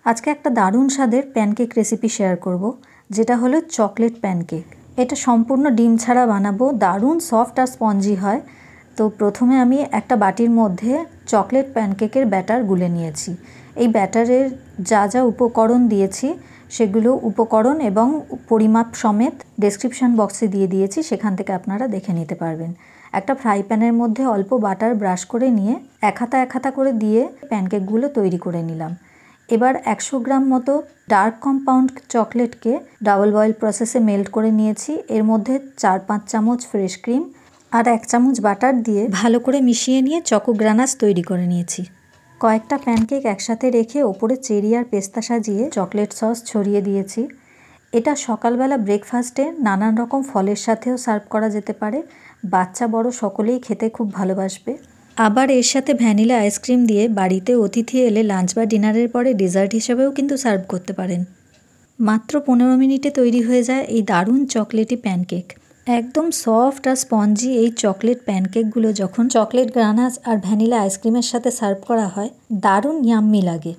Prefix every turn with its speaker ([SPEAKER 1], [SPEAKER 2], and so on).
[SPEAKER 1] আজকে একটা দারুণ স্বাদের প্যানকেক রেসিপি শেয়ার করব, যেটা হলো চকলেট প্যানকেক। এটা সম্পূর্ণ ডিম ছাড়া বানাবো, দারুণ সফট আর স্পঞ্জি হয়। তো প্রথমে আমি একটা বাটির মধ্যে চকলেট প্যানকেকের ব্যাটার গুলে নিয়েছি। এই ব্যাটারের যা যা উপকরণ দিয়েছি সেগুলো উপকরণ এবং পরিমাপ সমেত ডেসক্রিপশন বক্সে দিয়ে দিয়েছি, সেখান থেকে আপনারা দেখে নিতে পারবেন। একটা ফ্রাই প্যানের মধ্যে অল্প বাটার ব্রাশ করে নিয়ে এক হাতা করে দিয়ে প্যানকেকগুলো তৈরি করে নিলাম। এবার 100 গ্রাম মতো ডার্ক কম্পাউন্ড চকলেটকে ডাবল বয়েল প্রসেসে মেল্ট করে নিয়েছি। এর মধ্যে 4-5 চামচ ফ্রেশ ক্রিম আর 1 চামচ বাটার দিয়ে ভালো করে মিশিয়ে নিয়ে চকো গ্রানাস তৈরি করে নিয়েছি। কয়েকটা প্যানকেক একসাথে রেখে ওপরে চেরি আর পেস্তা সাজিয়ে চকলেট সস ছড়িয়ে দিয়েছি। এটা সকালবেলা ব্রেকফাস্টে নানান রকম ফলের সাথেও সার্ভ করা যেতে পারে। বাচ্চা বড় সকলেই খেতে খুব ভালোবাসবে। আবার এর সাথে ভ্যানিলা আইসক্রিম দিয়ে বাড়িতে অতিথি এলে লাঞ্চ বা ডিনারের পরে ডেজার্ট হিসেবেও কিন্তু সার্ভ করতে পারেন। মাত্র 15 মিনিটে তৈরি হয়ে যায় এই দারুণ চকলেটি প্যানকেক। একদম সফট আর স্পঞ্জি এই চকলেট প্যানকেকগুলো যখন চকলেট গ্রানাস আর ভ্যানিলা আইসক্রিমের সাথে সার্ভ করা হয়, দারুণ ইয়াম্মি লাগে।